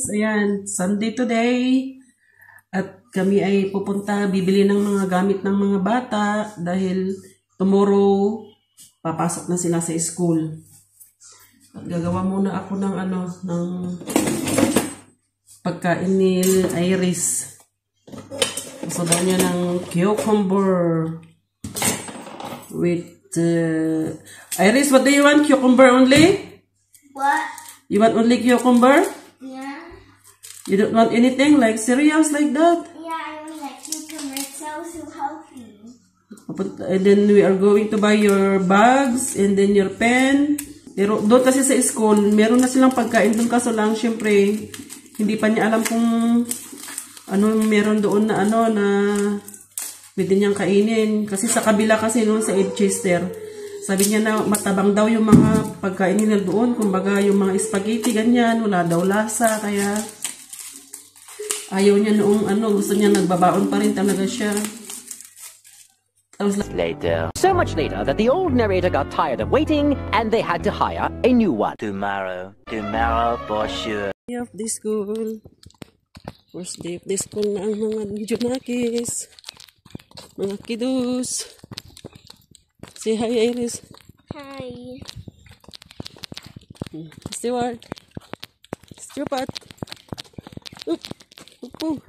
Ayan, Sunday today. At kami ay bibili ng mga gamit ng mga bata dahil tomorrow papasok na sila sa school. At gagawa muna ako ng ng pagkain ni Iris. Gusto daw niya ng cucumber with Iris, what do you want? Cucumber only? What? You want only cucumber? Yeah. You don't want anything like cereals like that? Yeah, I want like cucumber. It's so healthy. And then we are going to buy your bags and then your pen. Pero doon kasi sa school, meron na silang pagkain doon, kaso lang syempre hindi pa niya alam kung ano meron doon na na pwede niyang kainin. Kasi sa kabila kasi noon sa Edchester, sabi niya na matabang daw yung mga pagkain nila doon. Kumbaga yung mga spaghetti ganyan, wala daw lasa. Kaya ayaw niya noong gusto niya nagbabaon pa rin talaga siya. Later. So much later that the old narrator got tired of waiting and they had to hire a new one. Tomorrow for sure. Day of the school. First day of the school na ang mga Junakis. Mga kiddos. Say hi, Iris. Hi. Stewart. Stupat. Oop. Oop.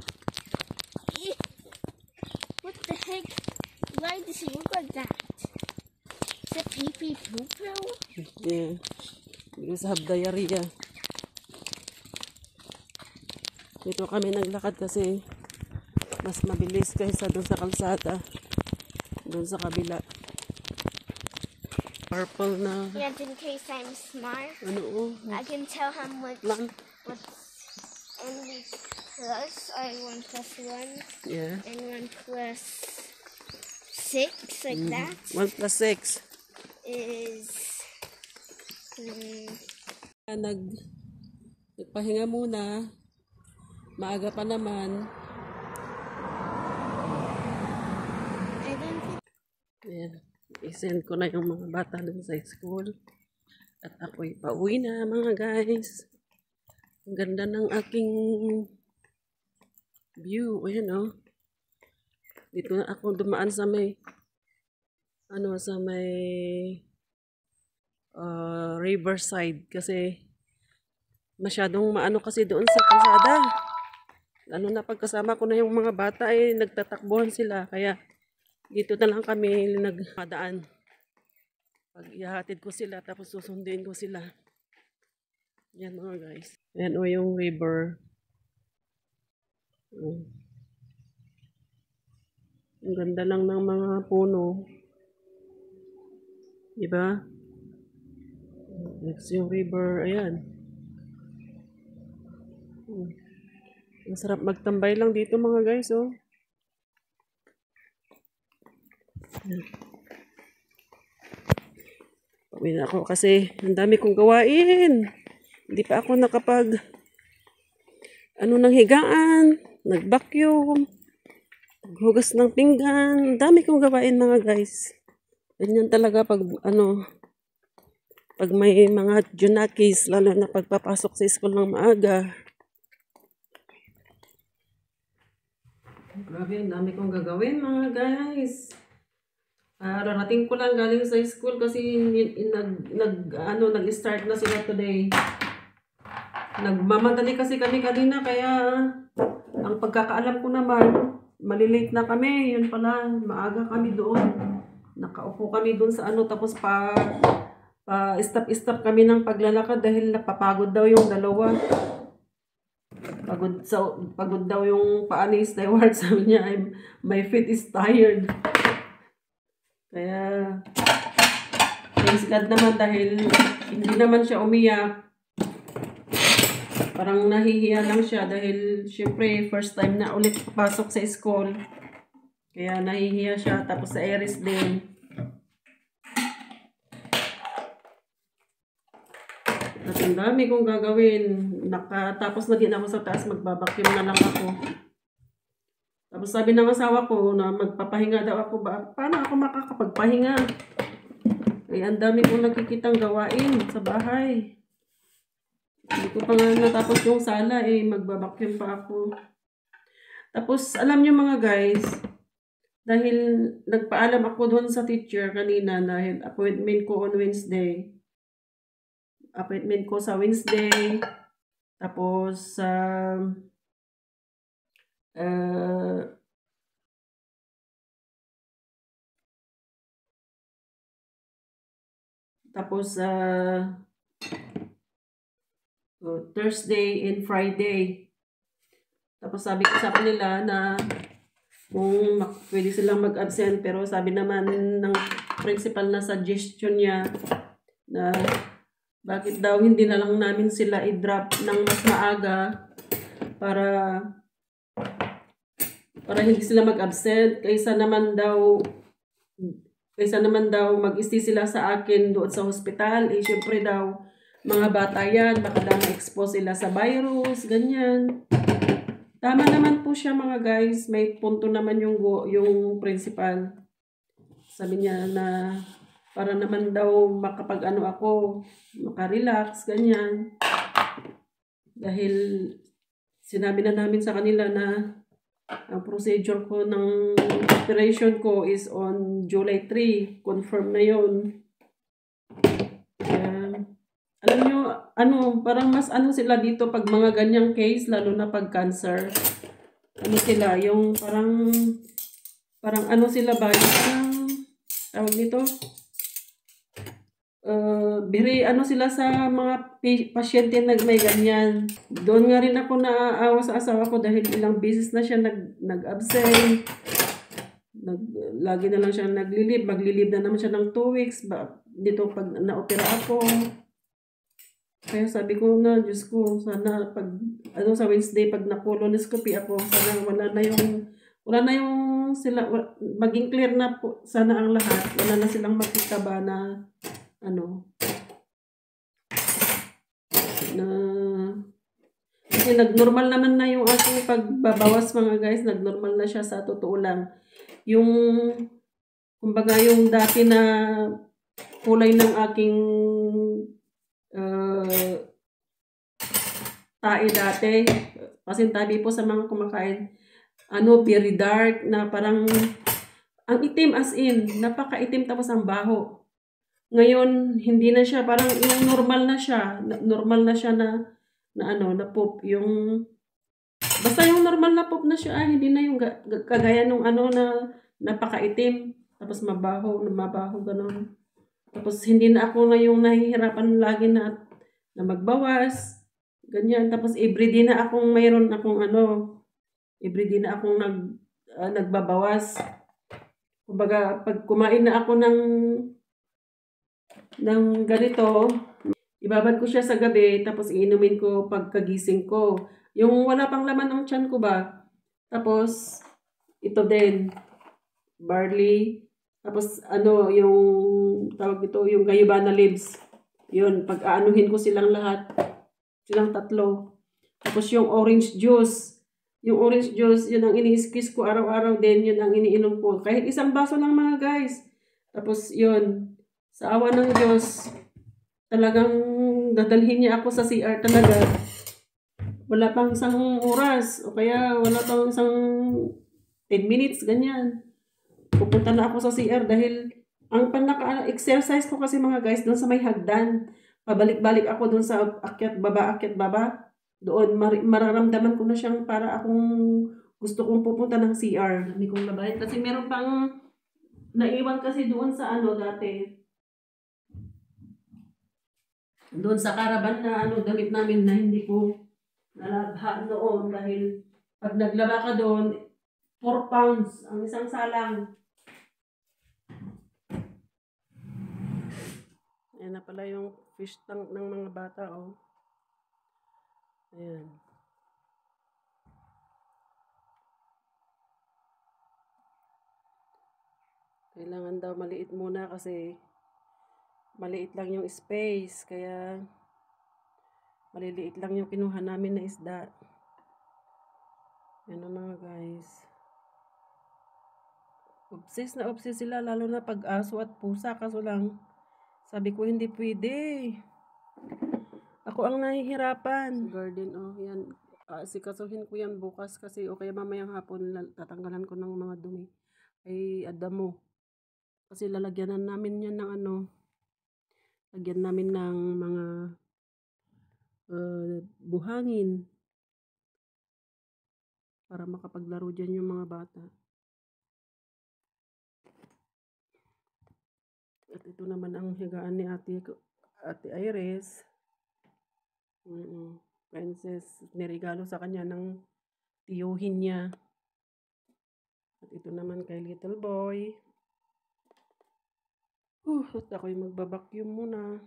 What the heck? Why does he look like that? Is it pee-pee poo-poo? Yeah. Because have diarrhea. Dito kami naglakad kasi mas mabilis kaysa doon sa kalsada. Doon sa kabila. Purple na. Yeah, in case I'm smart. I can tell how much what's only plus or 1 plus 1. Yeah. And 1 plus 6, like that. 1 plus 6. Is... Nagpahinga muna. Maaga pa naman. Ayan. I-send ko na yung mga bata dun sa school. At ako'y pauwi na mga guys. Ang ganda ng aking view. Ayan Dito na ako dumaan sa may sa may riverside kasi masyadong maano kasi doon sa kalsada. Na pagkasama ko na yung mga bata ay nagtatakbuhan sila, kaya dito na lang kami nagpadaan. Pag ihahatid ko sila tapos susundin ko sila. Yan mga guys. Yan yung river. Ang ganda lang ng mga puno. Diba? Next yung river. Ayan. Ang sarap magtambay lang dito mga guys, Pauwi na ako kasi ang dami kong gawain. Hindi pa ako nakapag ng higaan, nag-vacuum, naghugas ng pinggan. Ang dami kong gawain mga guys. Ganyan talaga pag pag may mga Junakis, lalo na pagpapasok sa school ng maaga. Grabe, ang dami kong gagawin mga guys. Rarating ko lang galing sa school kasi nag-start na sila today. Nagmamadali kasi kami kanina, kaya ang pagkakaalam ko naman, malilate na kami. Yun pala, maaga kami doon. Nakaupo kami doon sa tapos stop kami ng paglalakad dahil napapagod daw yung dalawa. Pagod daw yung paa ni Stewart. Sabi niya, my feet is tired. Kaya, thanks God naman dahil hindi naman siya umiyak. Parang nahihiya lang siya dahil syempre first time na ulit papasok sa school. Kaya nahihiya siya. Tapos sa Iris din. At ang dami kong gagawin. Nakatapos na din ako sa taas. Magbabacuum na lang ako. Tapos sabi ng asawa ko na magpapahinga daw ako. Paano ako makakapagpahinga? Ay, ang dami kong nakikitang gawain sa bahay. Hindi ko pa nga natapos yung sala eh. Magbabakyum pa ako. Tapos, alam nyo mga guys, dahil nagpaalam ako doon sa teacher kanina dahil appointment ko on Wednesday. Appointment ko sa Wednesday. Tapos, Thursday and Friday. Tapos sabi ko sa kanila na kung pwede silang mag-absent, pero sabi naman ng principal na suggestion niya na bakit daw hindi na lang namin sila i-drop ng mas maaga para hindi sila mag-absent kaysa naman daw mag-stay sila sa akin doon sa hospital. Eh, syempre daw, mga bata yan, baka daw na-expose sila sa virus, ganyan. Tama naman po siya mga guys, may punto naman yung principal. Sabi niya na para naman daw makapag-ano ako, makarelax, ganyan. Dahil sinabi na namin sa kanila na ang procedure ko ng operation ko is on July 3. Confirm na yun. Alam nyo, parang mas sila dito pag mga ganyang case, lalo na pag cancer. Sila, yung parang sila ba, parang, tawag dito, very sila sa mga pasyente na may ganyan. Doon nga rin ako naaawa sa asawa ko dahil ilang beses na siya nag-absent. Lagi na lang siya naglilib. Maglilib na naman siya ng 2 weeks. Dito pag na-opera ako. Kaya sabi ko na, Diyos ko, sana pag, sa Wednesday, pag na-colonoscopy ako, sana wala na yung sila, maging clear na po, sana ang lahat. Wala na silang makita ba na kasi nagnormal naman na yung aking pagbabawas mga guys, nagnormal na siya sa totoo lang. Yung kumbaga yung dati na kulay ng aking tae dati, pasintabi po sa mga kumakain, very dark na parang ang itim, as in napakaitim, tapos ang baho. Ngayon, hindi na siya, parang yung normal na siya. Normal na siya na poop. Basta yung normal na poop na siya, hindi na yung kagaya nung na napakaitim. Tapos mabaho, gano'n. Tapos hindi na ako na yung nahihirapan lagi na magbawas. Ganyan. Tapos everyday na akong mayroon akong everyday na akong nagbabawas. Kumbaga, pag kumain na ako ng ganito, ibabad ko siya sa gabi, tapos iinumin ko pagkagising ko. Yung wala pang laman ng tiyan ko ba. Tapos, ito din, barley. Tapos, yung tawag ito, yung gayubana leaves. Yun, pag-aanuhin ko silang lahat. Silang 3. Tapos, yung orange juice. Yung orange juice, yun ang ini-squeeze ko araw-araw din. Yun ang iniinom ko. Kahit isang baso lang mga guys. Tapos, yun. Sa awa ng Diyos, talagang dadalhin niya ako sa CR talaga. Wala pang isang oras, o kaya wala pang isang 10 minutes, ganyan. Pupunta na ako sa CR dahil ang panaka-exercise ko kasi mga guys, doon sa may hagdan. Pabalik-balik ako doon sa akyat baba. Doon, mararamdaman ko na siyang para akong gusto kong pupunta ng CR. Hindi kong labahin. Kasi meron pang naiwan kasi doon sa dati. Doon sa caravan na damit namin na hindi ko nalabha noon dahil pag naglaba ka doon, 4 pounds ang isang salang. Ayan na pala yung fish tank ng mga bata, oh. Ayan. Kailangan daw maliit muna kasi maliit lang yung space, kaya maliliit lang yung kinuha namin na isda. Yan ang mga guys. Obsessed sila, lalo na pag aso at pusa. Kaso lang, sabi ko hindi pwede. Ako ang nahihirapan. Garden, oh, yan. Sikasuhin ko yan bukas kasi o kaya mamayang hapon tatanggalan ko ng mga dumi. Ay, adamo. Kasi lalagyanan namin yan ng ano, lagyan namin ng mga buhangin para makapaglaro dyan yung mga bata. At ito naman ang higaan ni Ate Iris. Princess, nirigalo sa kanya ng tiyuhin niya. At ito naman kay little boy. At ako'y magbabacuum muna.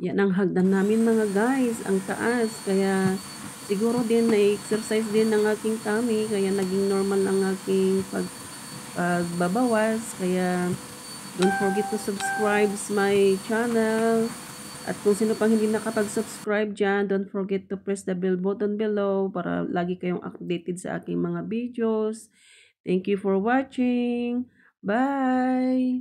Yan ang hagdan namin mga guys, ang taas. Kaya siguro din na-exercise din ng aking tummy. Kaya naging normal ang aking pagbabawas. Kaya don't forget to subscribe my channel. At kung sino pang hindi nakapag-subscribe dyan, don't forget to press the bell button below para lagi kayong updated sa aking mga videos. Thank you for watching. Bye!